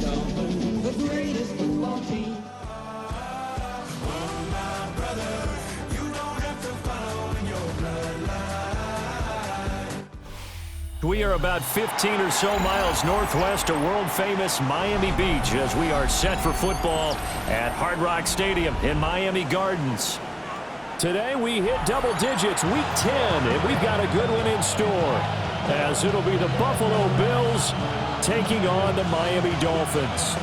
The greatest football team. We are about 15 or so miles northwest of world-famous Miami Beach as we are set for football at Hard Rock Stadium in Miami Gardens. Today we hit double digits, week 10, and we've got a good one in store as it'll be the Buffalo Bills taking on the Miami Dolphins.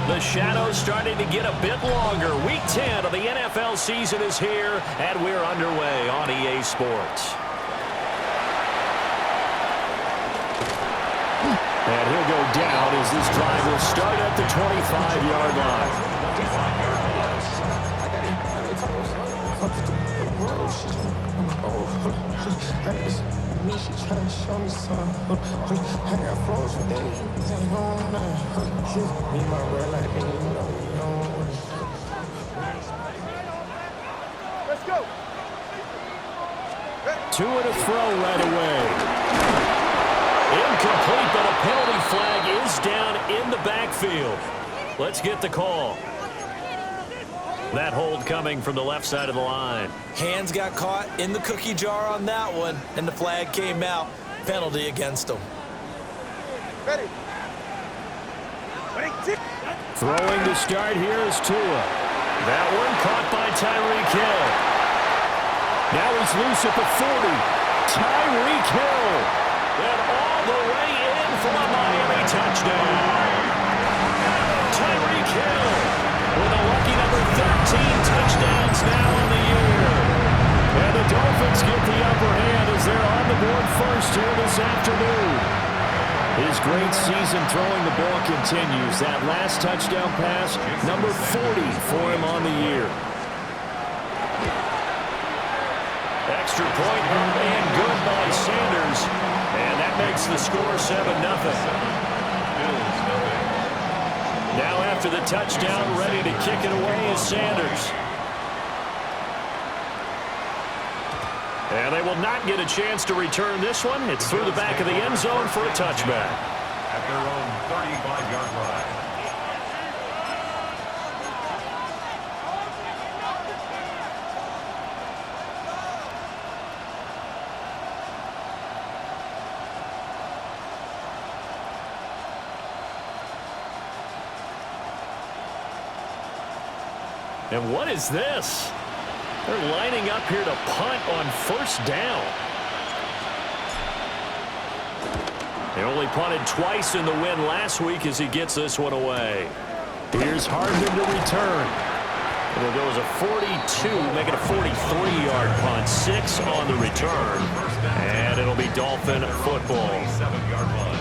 The shadow's starting to get a bit longer. Week 10 of the NFL season is here, and we're underway on EA Sports. And he'll go down as this drive will start at the 25-yard line. Me, she tryna show me some. I got flows for days. Me, my real life, and you know. Let's go. Two and a throw right away. Incomplete, but a penalty flag is down in the backfield. Let's get the call. That hold coming from the left side of the line. Hands got caught in the cookie jar on that one, and the flag came out. Penalty against them. Ready. Throwing to start here is Tua. That one caught by Tyreek Hill. Now he's loose at the 40. Tyreek Hill. And all the way in for a Miami touchdown. Tyreek Hill with a lucky number 13 touchdowns now on the year. And the Dolphins get the upper hand as they're on the board first here this afternoon. His great season throwing the ball continues. That last touchdown pass, number 40 for him on the year. Extra point and good by Sanders. And that makes the score 7-0. Now after the touchdown, ready to kick it away is Sanders. And they will not get a chance to return this one. It's through the back of the end zone for a touchback. At their own 35-yard line. And what is this? They're lining up here to punt on first down. They only punted twice in the win last week as he gets this one away. Here's Hardman to return. It'll go as a 42, make it a 43-yard punt. 6 on the return. And it'll be Dolphin football. 7-yard line.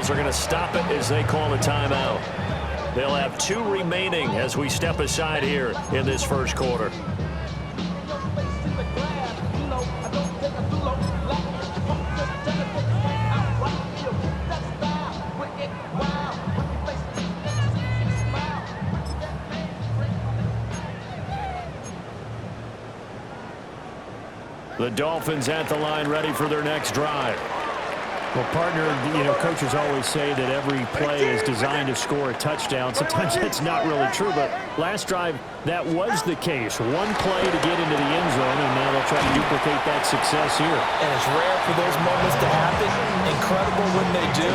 Are going to stop it as they call a timeout. They'll have 2 remaining as we step aside here in this first quarter. The Dolphins at the line ready for their next drive. Well, partner, coaches always say that every play is designed to score a touchdown. Sometimes that's not really true, but last drive, that was the case. One play to get into the end zone, and now they'll try to duplicate that success here. And it's rare for those moments to happen. Incredible when they do.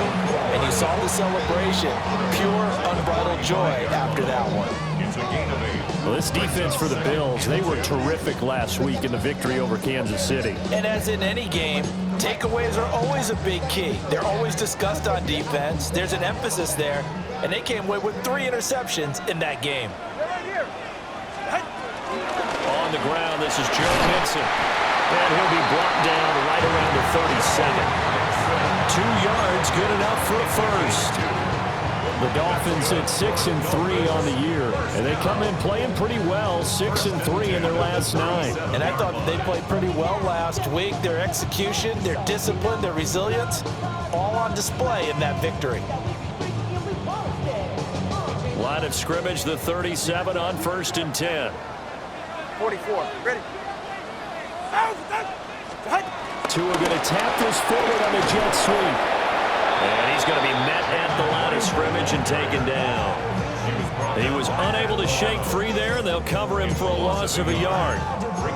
And you saw the celebration. Pure, unbridled joy after that one. It's a gain of 8. Well, this defense for the Bills, they were terrific last week in the victory over Kansas City. And as in any game, takeaways are always a big key. They're always discussed on defense. There's an emphasis there, and they came away with 3 interceptions in that game. On the ground, this is Joe Mixon. And he'll be brought down right around the 37. 2 yards, good enough for a first. The Dolphins at 6-3 on the year, and they come in playing pretty well, 6-3 in their last 9. And I thought they played pretty well last week. Their execution, their discipline, their resilience, all on display in that victory. Line of scrimmage, the 37 on 1st and 10. 44. Ready. Tua going to tap this forward on a jet sweep. And he's going to be met at the line of scrimmage and taken down. He was unable to shake free there, and they'll cover him for a loss of a yard.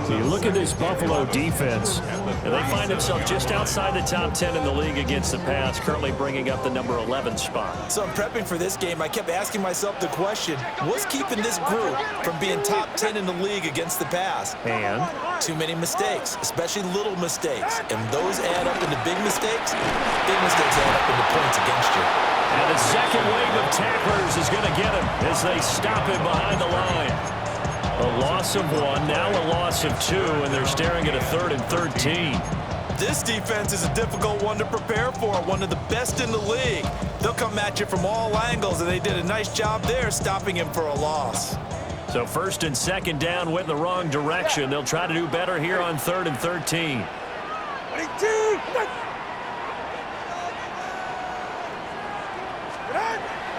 So you look at this Buffalo defense, and they find themselves just outside the top 10 in the league against the pass, currently bringing up the number 11 spot. So in prepping for this game, I kept asking myself the question, what's keeping this group from being top 10 in the league against the pass? And too many mistakes, especially little mistakes. And those add up into big mistakes. Big mistakes add up into points against you. the second wave of tacklers is going to get him as they stop him behind the line. A loss of 1, now a loss of 2, and they're staring at a 3rd and 13. This defense is a difficult one to prepare for, one of the best in the league. They'll come at you from all angles, and they did a nice job there stopping him for a loss. So 1st and 2nd down went in the wrong direction. They'll try to do better here on 3rd and 13.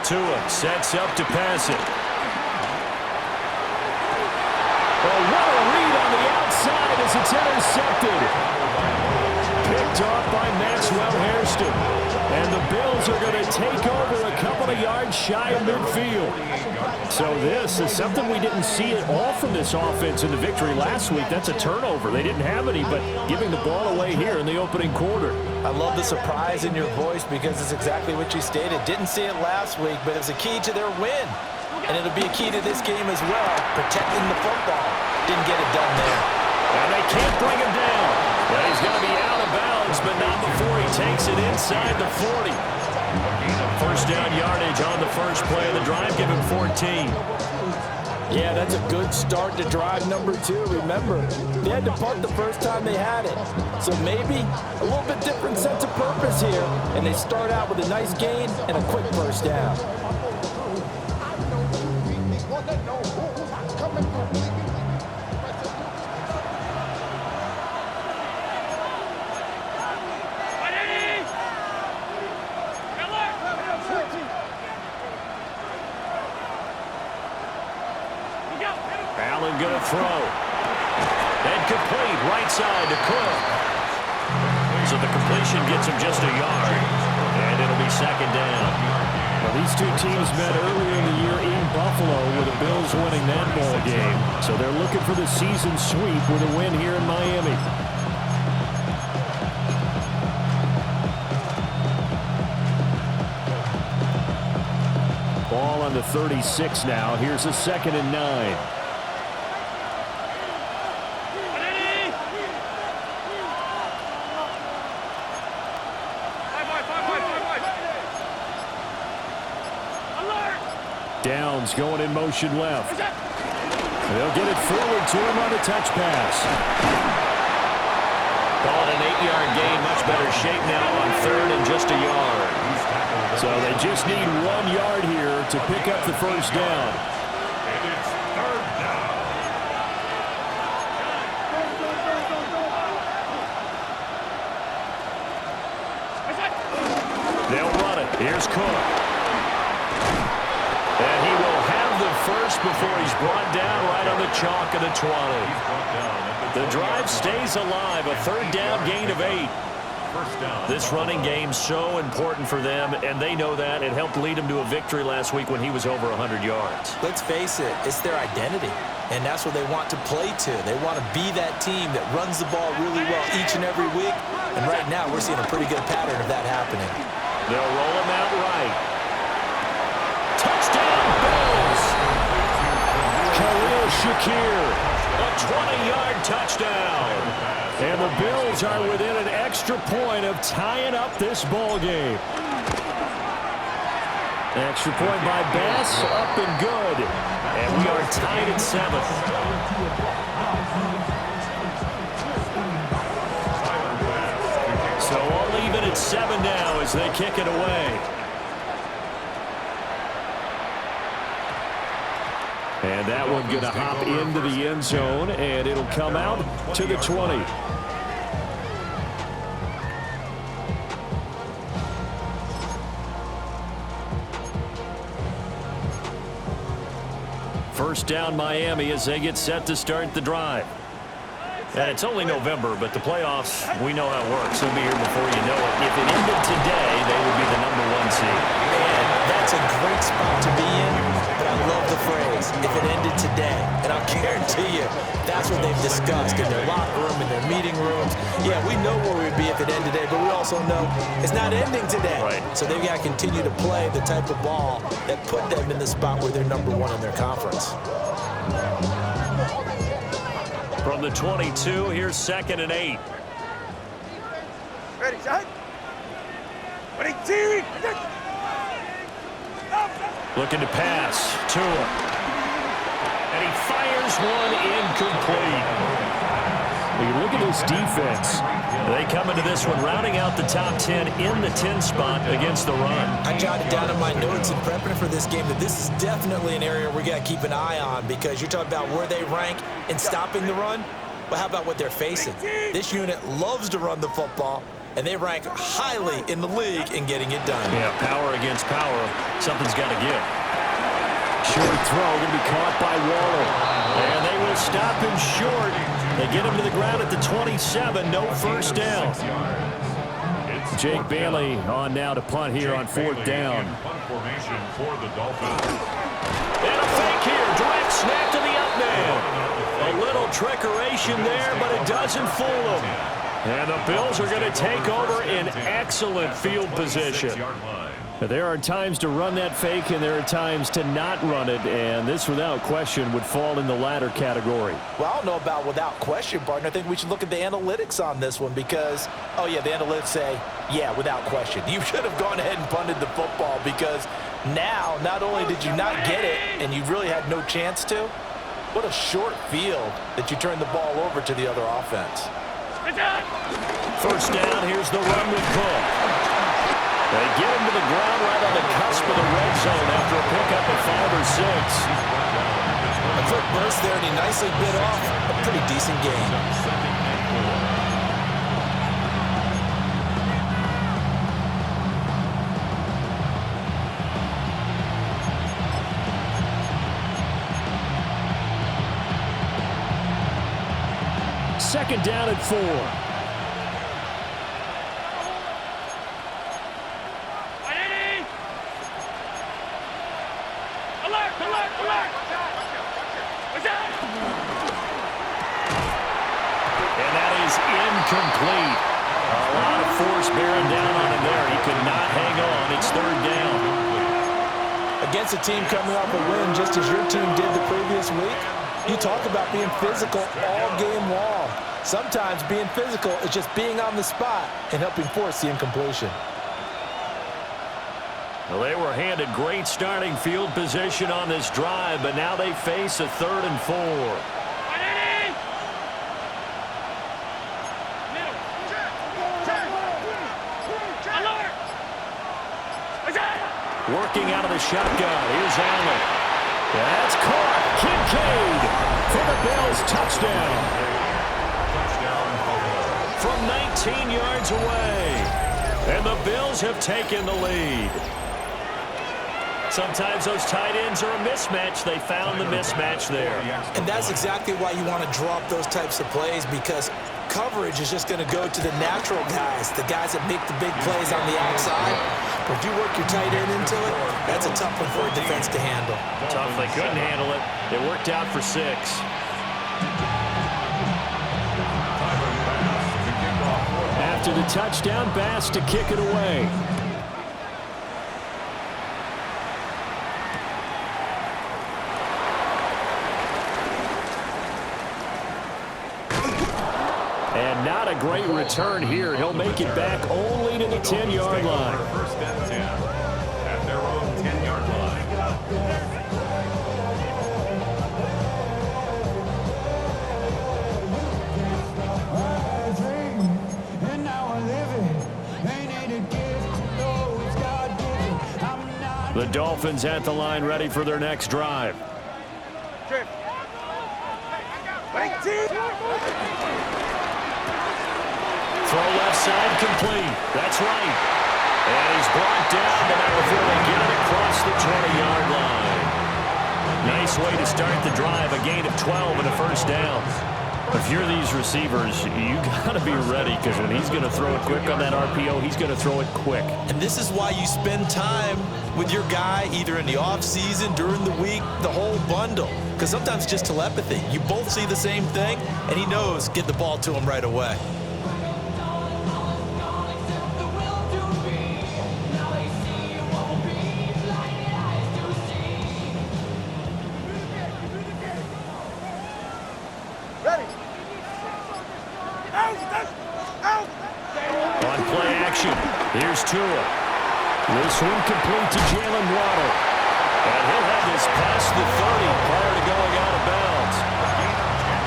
Tua sets up to pass it. Oh, what a read on the outside as it's intercepted. Picked off by Maxwell Hairston. And the Bills are going to take over a couple of yards shy of midfield. So this is something we didn't see at all from this offense in the victory last week. That's a turnover. They didn't have any, but giving the ball away here in the opening quarter. I love the surprise in your voice because it's exactly what you stated. Didn't see it last week, but it was a key to their win. And it'll be a key to this game as well, protecting the football. Didn't get it done there. And they can't bring him down. Well, he's going to be out of bounds, but not before he takes it inside the 40. First down yardage on the first play of the drive, give him 14. Yeah, that's a good start to drive number 2. Remember, they had to punt the first time they had it. So maybe a little bit different sense of purpose here, and they start out with a nice gain and a quick first down. Allen going to throw. And complete right side to Cook. So the completion gets him just a yard. And it'll be 2nd down. Well, these two teams met earlier in the year in Buffalo with the Bills winning that ball game. So they're looking for the season sweep with a win here in Miami. Ball on the 36 now. Here's a 2nd and 9. Downs going in motion left. They'll get it forward to him on a touch pass. Call it an 8-yard gain. Much better shape now on 3rd and just a yard. So they just need 1 yard here to pick up the first down. And it's 3rd down. They'll run it. Here's Cook. And he will have the first before he's brought down right on the chalk of the 20. The drive stays alive. A 3rd down gain of 8. This running game's so important for them, and they know that. It helped lead them to a victory last week when he was over 100 yards. Let's face it, it's their identity, and that's what they want to play to. They want to be that team that runs the ball really well each and every week, and right now we're seeing a pretty good pattern of that happening. They'll roll him out right. Touchdown, Bills! Khalil Shakir, a 20-yard touchdown. And the Bills are within an extra point of tying up this ball game. Extra point by Bass, up and good. And we are tied at 7. So all even at 7 now as they kick it away. And that one going to hop into the end zone, and it'll come out to the 20. First down Miami as they get set to start the drive. And it's only November, but the playoffs, we know how it works. They'll be here before you know it. If it ended today, they would be the #1 seed. And that's a great spot to be in, but I love the phrase, if it ended today. And I'll guarantee you, that's what they've discussed in their locker room, in their meeting rooms. Yeah, we know where we'd be if it ended today, but we also know it's not ending today. Right. So they've got to continue to play the type of ball that put them in the spot where they're #1 in their conference. From the 22, here's 2nd and 8. Ready, shot. 22. Looking to pass to him. And he fires one incomplete. You look at this defense. They come into this one rounding out the top 10 in the 10 spot against the run. I jotted down in my notes in prepping for this game that this is definitely an area we got to keep an eye on, because you're talking about where they rank in stopping the run. Well, how about what they're facing? This unit loves to run the football, and they rank highly in the league in getting it done. Yeah, power against power. Something's got to give. Short throw going to be caught by Waller. And they will stop him short. They get him to the ground at the 27. No first down. Jake Bailey on now to punt here on 4th down. Formation for the Dolphins. And a fake here. Direct snap to the up man. A little trickeration there, but it doesn't fool them. And the Bills are going to take over in excellent field position. There are times to run that fake, and there are times to not run it, and this, without question, would fall in the latter category. Well, I don't know about without question, partner. I think we should look at the analytics on this one because, oh, yeah, the analytics say, yeah, without question. You should have gone ahead and punted the football, because now not only did you not get it and you really had no chance to, what a short field that you turned the ball over to the other offense. First down, here's the run with Cook. They get him to the ground right on the cusp of the red zone after a pickup of 5 or 6. A quick burst there, and he nicely bit off a pretty decent gain. Second down at 4. And that is incomplete. A lot of force bearing down on him there. He could not hang on. It's 3rd down. Against a team coming off a win just as your team did the previous week, you talk about being physical all game long. Sometimes being physical is just being on the spot and helping force the incompletion. Well, they were handed great starting field position on this drive, but now they face a 3rd and 4. Working out of the shotgun. Here's Allen. That's caught. Kincaid for the Bills. Touchdown. From 19 yards away. And the Bills have taken the lead. Sometimes those tight ends are a mismatch. They found the mismatch there. And that's exactly why you want to draw up those types of plays, because coverage is just going to go to the natural guys, the guys that make the big plays on the outside. But if you work your tight end into it, that's a tough one for a defense to handle. Tough. They couldn't handle it. It worked out for 6. After the touchdown, Bass to kick it away. And not a great return here. He'll make it back only to the 10-yard line. First and 10 at their own 10-yard line. The Dolphins at the line, ready for their next drive. Throw left side complete. That's right. And he's brought down, but not before they get it across the 20-yard line. Nice way to start the drive. A gain of 12 and a first down. If you're these receivers, you got to be ready, because when he's going to throw it quick on that RPO, he's going to throw it quick. And this is why you spend time with your guy, either in the offseason, during the week, the whole bundle. Because sometimes just telepathy. You both see the same thing, and he knows, get the ball to him right away. On play action, here's Tua. This one complete to Jalen Waddle. And he'll have this past the 30 prior to going out of bounds.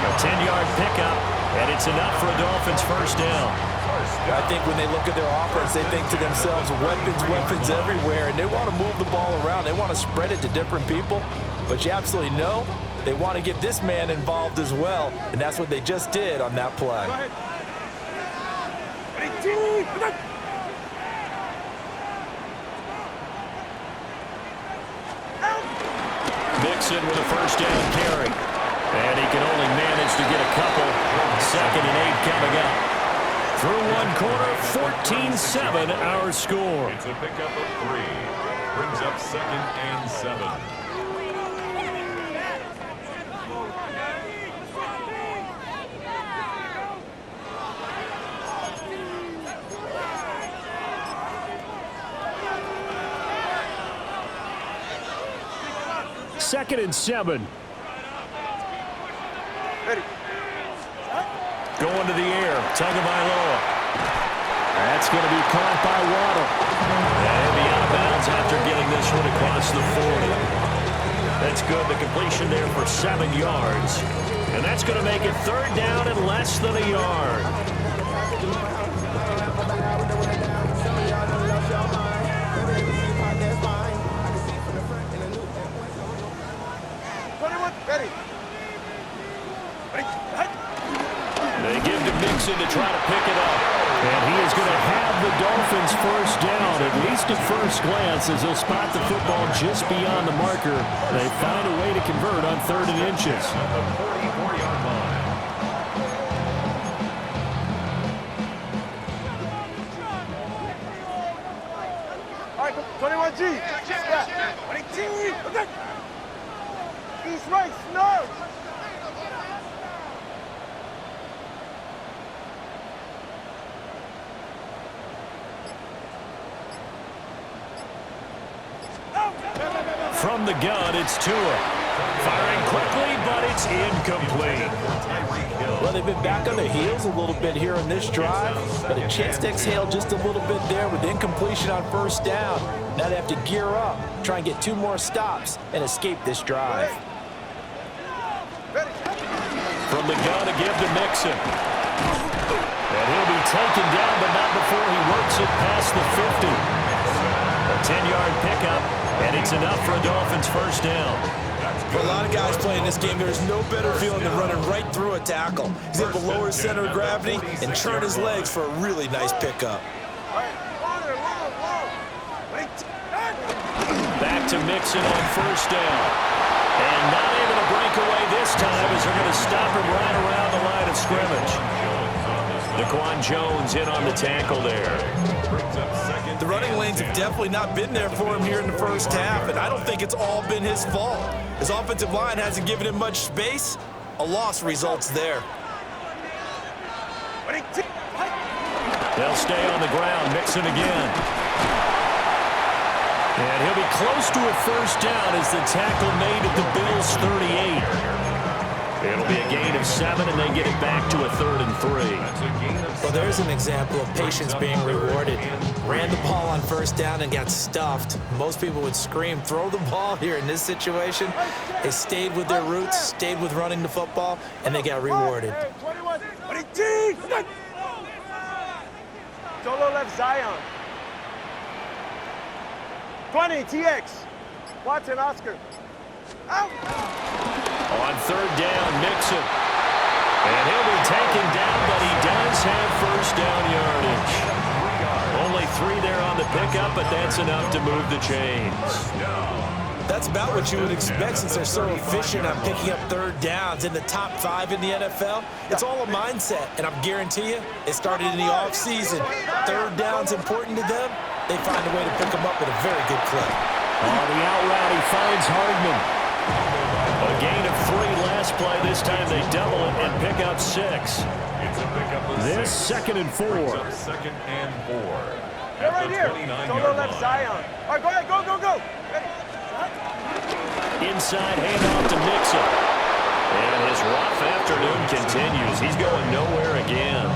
A 10-yard pickup, and it's enough for a Dolphins first down. I think when they look at their offense, they think to themselves, weapons everywhere, and they want to move the ball around. They want to spread it to different people, but you absolutely know they want to get this man involved as well, and that's what they just did on that play. Mixon with a first down carry. And he can only manage to get a couple. 2nd and 8 coming up. Through one quarter, 14-7 our score. It's a pickup of 3. Brings up 2nd and 7. Second and 7. Going to the air. Tagovailoa. That's going to be caught by Waddle. And he'll be out of bounds after getting this one across the 40. That's good. The completion there for 7 yards. And that's going to make it 3rd down and less than a yard. They give to Mixon to try to pick it up. And he is going to have the Dolphins first down, at least at first glance, as he'll spot the football just beyond the marker. They find a way to convert on 3rd and inches. At the 44-yard line. All right, 21G. Yeah. 22. East right, snug. From the gun, it's Tua. Firing quickly, but it's incomplete. Well, they've been back on their heels a little bit here on this drive, but a chance to exhale just a little bit there with incompletion on first down. Now they have to gear up, try and get 2 more stops, and escape this drive. From the gun, a give to Mixon. And he'll be taken down, but not before he works it past the 50. A 10-yard pickup, and it's enough for a Dolphins first down. For a lot of guys playing this game, there's no better feeling than running right through a tackle. He's able to lower his center of gravity and turn his legs for a really nice pickup. Back to Mixon on first down. And not able to break away this time as they're going to stop him right around the line of scrimmage. Daquan Jones in on the tackle there. The running lanes have definitely not been there for him here in the first half, and I don't think it's all been his fault. His offensive line hasn't given him much space. A loss results there. They'll stay on the ground. Mixon again. And he'll be close to a first down as the tackle made at the Bills' 38. It'll be a gain of 7, and they get it back to a 3rd and 3. Well, there's an example of patience being rewarded. Ran the ball on first down and got stuffed. Most people would scream, throw the ball here in this situation. They stayed with their roots, stayed with running the football, and they got rewarded. Solo left Zion. 20, TX. Watson, Oscar. Out. On 3rd down, Mixon. And he'll be taken down, but he does have first down yardage. Only 3 there on the pickup, but that's enough to move the chains. That's about what you would expect since they're so efficient on picking up third downs in the top 5 in the NFL. It's all a mindset, and I'm guarantee you it started in the offseason. Third down's important to them. They find a way to pick them up at a very good clip. On the out route, he finds Hardman. A gain of 3 last play. This time they double it and pick up 6. It's a pickup of This 6. 2nd and 4. Second and 4. They're right here. 29-yard Solo left Zion. All right, go ahead. Go, go, go. Ready. Inside handoff to Mixon. And his rough afternoon continues. He's going nowhere again.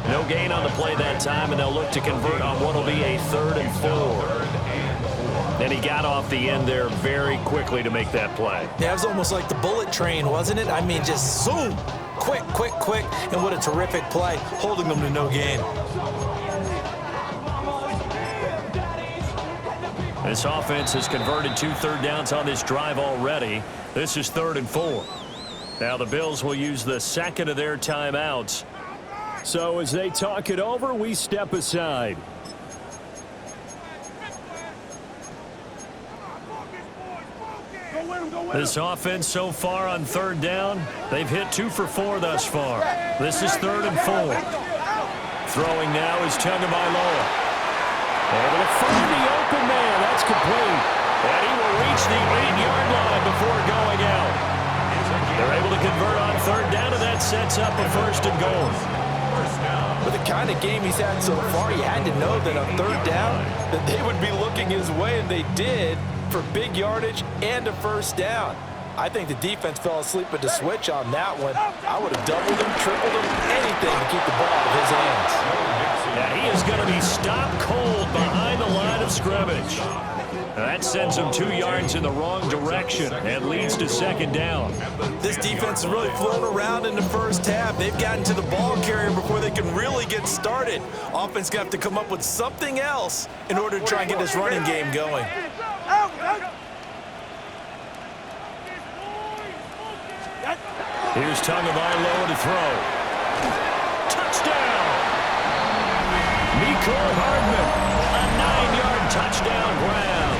No gain on the play that time, and they'll look to convert on what will be a 3rd and 4. And he got off the end there very quickly to make that play. Yeah, it was almost like the bullet train, wasn't it? I mean, just zoom. Quick, quick, quick. And what a terrific play, holding them to no gain. This offense has converted 2 third downs on this drive already. This is 3rd and 4. Now the Bills will use the 2nd of their timeouts. So as they talk it over, we step aside. This offense so far on 3rd down, they've hit 2 for 4 thus far. This is 3rd and 4. Throwing now is Tagovailoa. Able to find the open man. That's complete. And he will reach the 8-yard line before going out. They're able to convert on 3rd down, and that sets up a 1st and goal. With the kind of game he's had so far, you had to know that on 3rd down that they would be looking his way, and they did, for big yardage and a 1st down. I think the defense fell asleep at the switch on that one. I would have doubled him, tripled him, anything to keep the ball out of his hands. And he is going to be stopped cold behind the line of scrimmage. That sends him 2 yards in the wrong direction and leads to 2nd down. This defense has really flown around in the first half. They've gotten to the ball carrier before they can really get started. Offense going to have to come up with something else in order to try and get this running game going. Here's Tagovailoa to throw. Touchdown! Mecole Hardman, a 9-yard touchdown grab.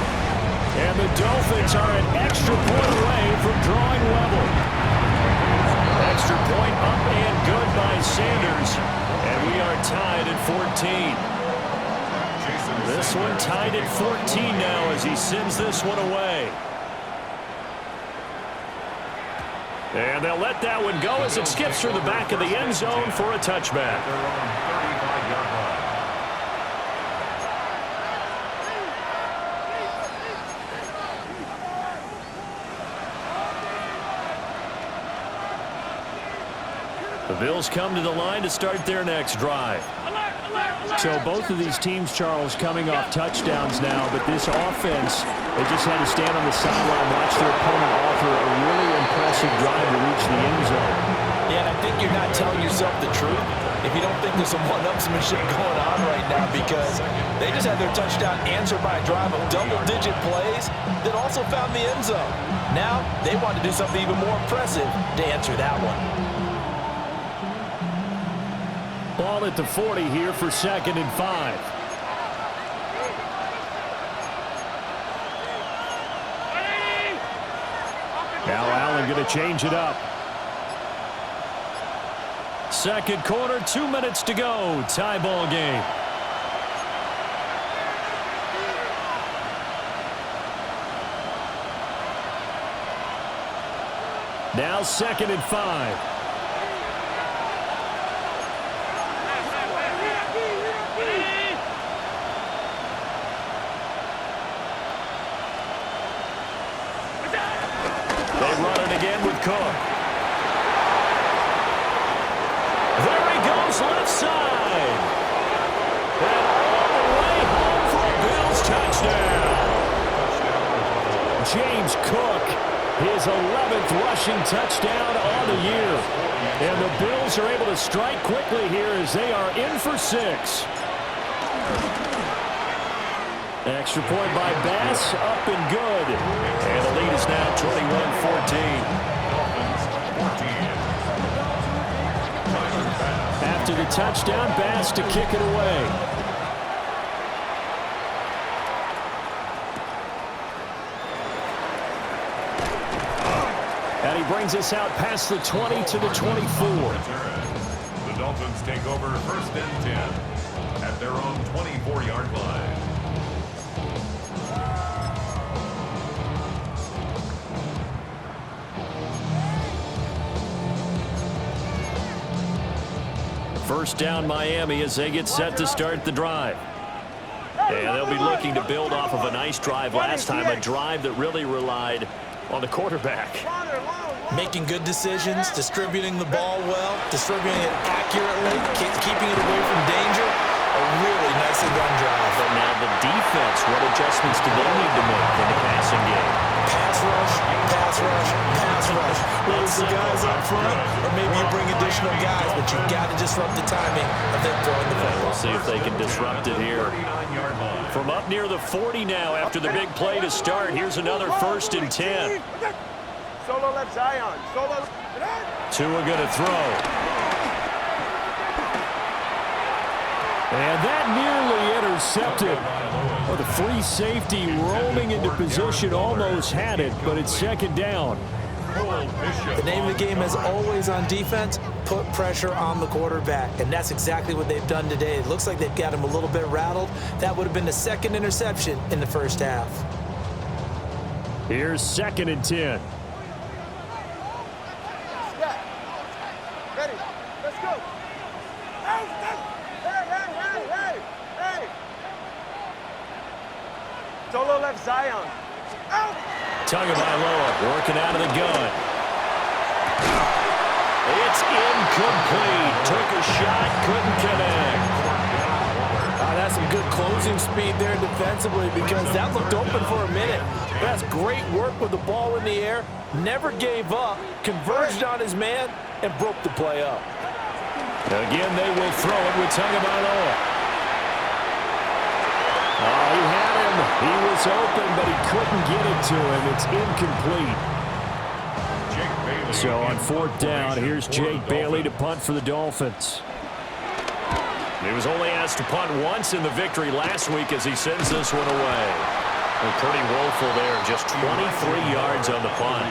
And the Dolphins are an extra point away from drawing level. Extra point up and good by Sanders. And we are tied at 14. This one tied at 14 now as he sends this one away. And they'll let that one go as it skips through the back of the end zone for a touchback. The Bills come to the line to start their next drive. So both of these teams, Charles, coming off touchdowns now, but this offense, they just had to stand on the sideline, watch their opponent offer a really impressive drive to reach the end zone. Yeah, and I think you're not telling yourself the truth if you don't think there's some one-upsmanship going on right now, because they just had their touchdown answered by a drive of double-digit plays that also found the end zone. Now they want to do something even more impressive to answer that one. Ball at the 40 here for 2nd and 5. Now Allen going to change it up. 2nd quarter, 2 minutes to go. Tie ball game. Now 2nd and 5. Cook. There he goes left side. And all the way home for a Bills touchdown. James Cook, his 11th rushing touchdown on the year. And the Bills are able to strike quickly here as they are in for 6. Extra point by Bass, up and good. And the lead is now 21-14. to the touchdown. Bass to kick it away. And he brings us out past the 20 to the 24. The Dolphins take over first and 10 at their own 24-yard line. First down Miami as they get set to start the drive. And they'll be looking to build off of a nice drive last time, a drive that really relied on the quarterback. Making good decisions, distributing the ball well, distributing it accurately, keeping it away from danger. A really nicely run drive. But now the defense, what adjustments do they need to make in the passing game? Pass rush, pass rush, pass rush. Whether it's the guys up front or maybe you bring additional guys, but you've got to disrupt the timing of them throwing the football. We'll see if they can disrupt it here. From up near the 40 now after the big play to start. Here's another first and 10. Solo left Zion. Solo. Tua gonna throw. And that nearly intercepted. Well, the free safety rolling into position almost had it, but it's second down. The name of the game is always on defense, put pressure on the quarterback, and that's exactly what they've done today. It looks like they've got him a little bit rattled. That would have been the second interception in the first half. Here's second and 10. Ready. Let's go. Hey. Solo left Zion. Out. Tagovailoa working out of the gun. It's incomplete. Took a shot, couldn't connect. That's some good closing speed there defensively because that looked open for a minute. That's great work with the ball in the air. Never gave up, converged on his man, and broke the play up. Again, they will throw it with Tagovailoa. Oh, he had him. He was open, but he couldn't get it to him. It's incomplete. So on fourth down, here's Jake Bailey to punt for the Dolphins. He was only asked to punt once in the victory last week as he sends this one away. Well, pretty woeful there, just 23 yards on the punt.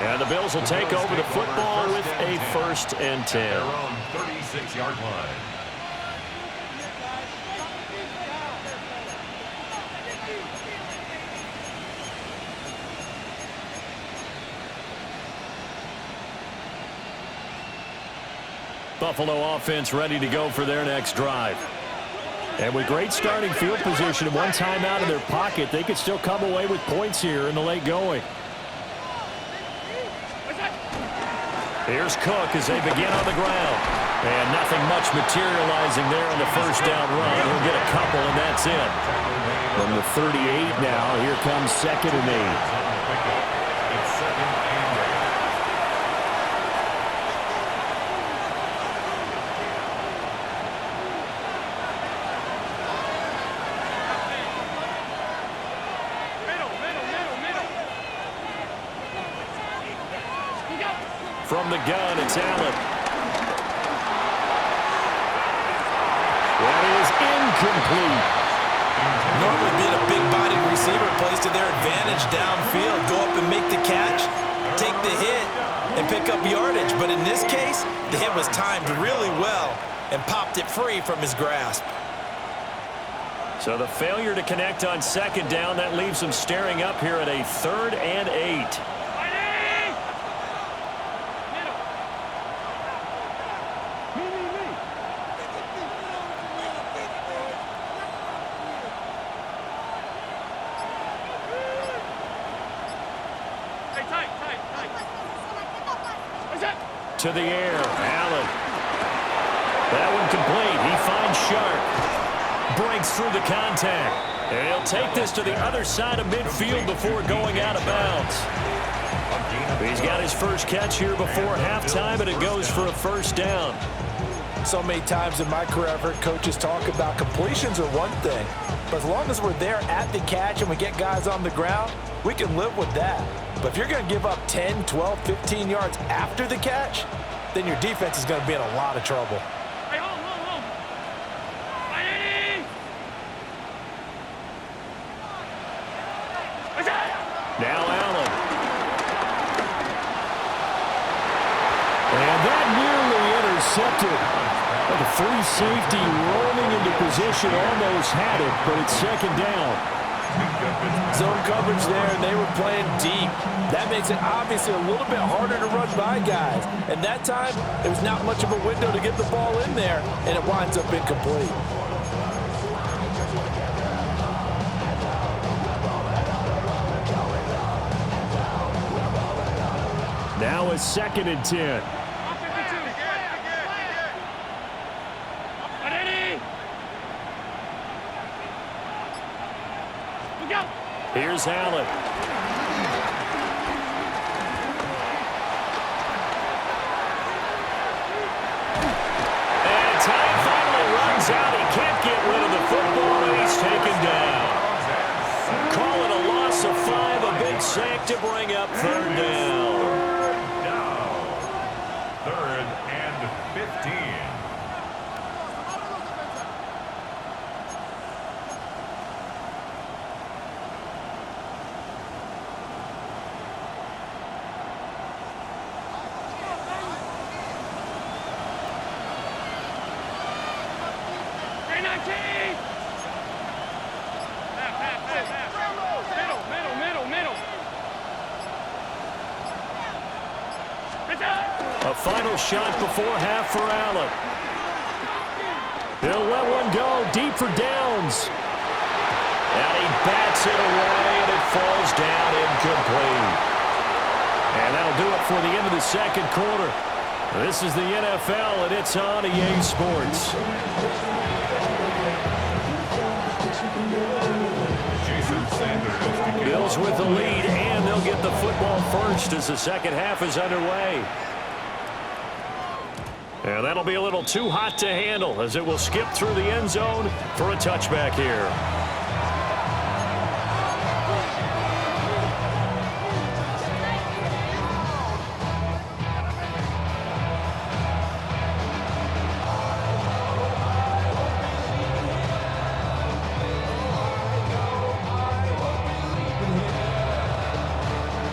And the Bills will take over the football with a first and 10. Their own 36-yard line. Buffalo offense ready to go for their next drive. And with great starting field position and one timeout in their pocket, they could still come away with points here in the late going. Here's Cook as they begin on the ground. And nothing much materializing there on the first down run. He'll get a couple, and that's it. From the 38 now, here comes second and 8. From the gun, it's Allen. That is incomplete. Normally being a big-bodied receiver plays to their advantage downfield. Go up and make the catch, take the hit, and pick up yardage. But in this case, the hit was timed really well and popped it free from his grasp. So the failure to connect on second down, that leaves them staring up here at a 3rd and 8. To the air, Allen. That one complete. He finds Sharp. Breaks through the contact. And he'll take this to the other side of midfield before going out of bounds. He's got his first catch here before halftime, and it goes for a first down. So many times in my career I've heard coaches talk about completions are one thing, but as long as we're there at the catch and we get guys on the ground, we can live with that. But if you're going to give up 10, 12, 15 yards after the catch, then your defense is going to be in a lot of trouble. Hey, hold on. intercepted. Well, the free safety roaming into position, almost had it, but it's second down. Zone coverage there, and they were playing deep. That makes it obviously a little bit harder to run by guys. And that time, there was not much of a window to get the ball in there, and it winds up incomplete. Now it's 2nd and 10. Here's Allen. And time finally runs out. He can't get rid of the football, and he's taken down. Call it a loss of 5, a big sack to bring up 3rd down. Now, 3rd and 15. A final shot before half for Allen. He'll let one go deep for Downs. And he bats it away, and it falls down incomplete. And that'll do it for the end of the 2nd quarter. This is the NFL, and it's on EA Sports. Bills with the lead, and they'll get the football first as the 2nd half is underway. And that'll be a little too hot to handle as it will skip through the end zone for a touchback here.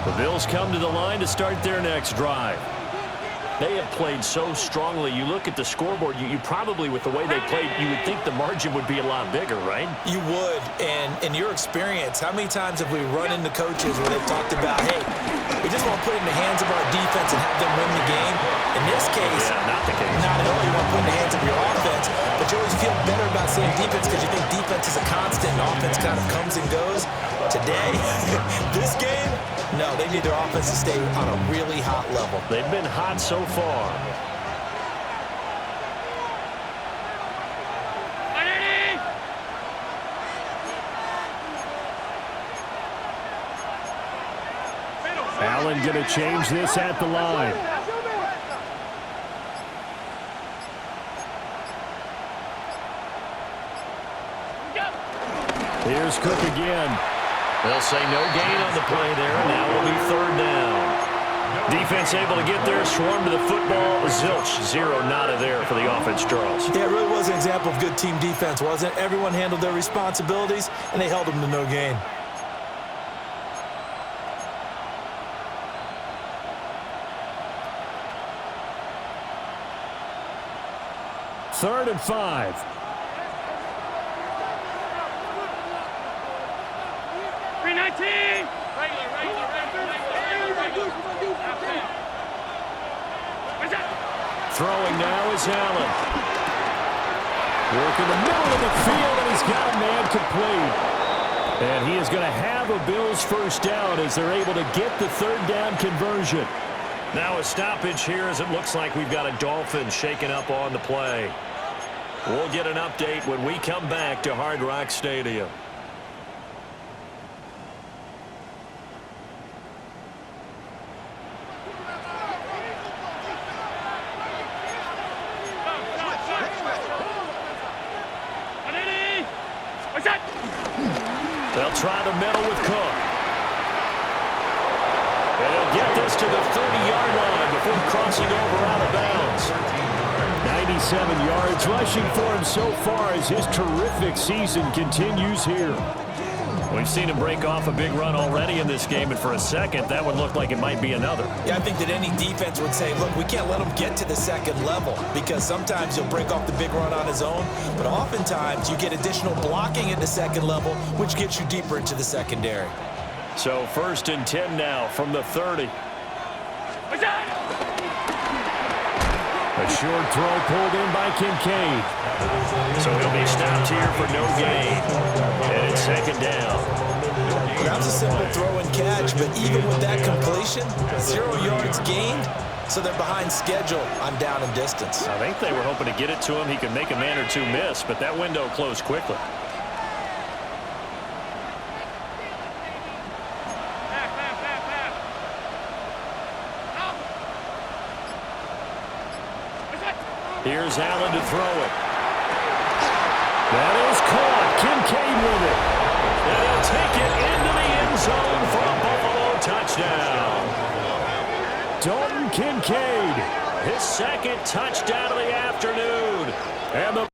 The Bills come to the line to start their next drive. They have played so strongly. You look at the scoreboard, you probably, with the way they played, you would think the margin would be a lot bigger, right? You would, and in your experience, how many times have we run into coaches where they've talked about, hey, we just want to put it in the hands of our defense and have them win the game? In this case, not the case. Not at all. You want to put it in the hands of your offense, but you always feel better about saying defense because you think defense is a constant and offense kind of comes and goes. Today, this game, no, they need their offense to stay on a really hot level. They've been hot so far. Allen going to change this at the line. Here's Cook again. They'll say no gain on the play there, and now will be 3rd down. Defense able to get there, swarm to the football. Zilch, 0 nada there for the offense, Charles. Yeah, it really was an example of good team defense, wasn't it? Everyone handled their responsibilities, and they held them to no gain. Third and 5. Throwing now is Allen. Working the middle of the field, and he's got a man complete. And he is going to have a Bills first down as they're able to get the 3rd down conversion. Now a stoppage here as it looks like we've got a Dolphin shaken up on the play. We'll get an update when we come back to Hard Rock Stadium. They'll try the middle with Cook. And he'll get this to the 30-yard line before crossing over out of bounds. 97 yards rushing for him so far as his terrific season continues here. We've seen him break off a big run already in this game, and for a second, that would look like it might be another. Yeah, I think that any defense would say, look, we can't let him get to the second level, because sometimes he'll break off the big run on his own, but oftentimes you get additional blocking at the second level, which gets you deeper into the secondary. So 1st and 10 now from the 30. A short throw pulled in by Kincaid. So he'll be stopped here for no gain. And it's 2nd down. That was a simple throw and catch, but even with that completion, 0 yards gained, so they're behind schedule on down and distance. I think they were hoping to get it to him. He could make a man or two miss, but that window closed quickly. Here's Allen to throw it. That is caught. Kincaid with it. And he'll take it into the end zone for a Buffalo touchdown. Dalton Kincaid, his 2nd touchdown of the afternoon. And the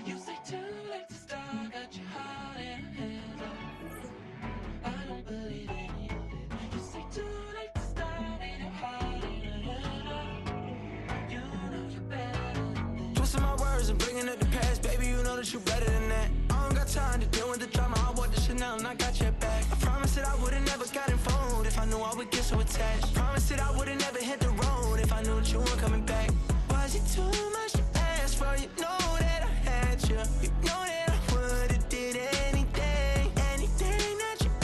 You say too late to start, got your heart in a handle. I don't believe any of it. You say too late to start, ain't your heart in a handle. You know you're better than this. Twisting my words and bringing up the past, baby, you know that you're better than that. I don't got time to do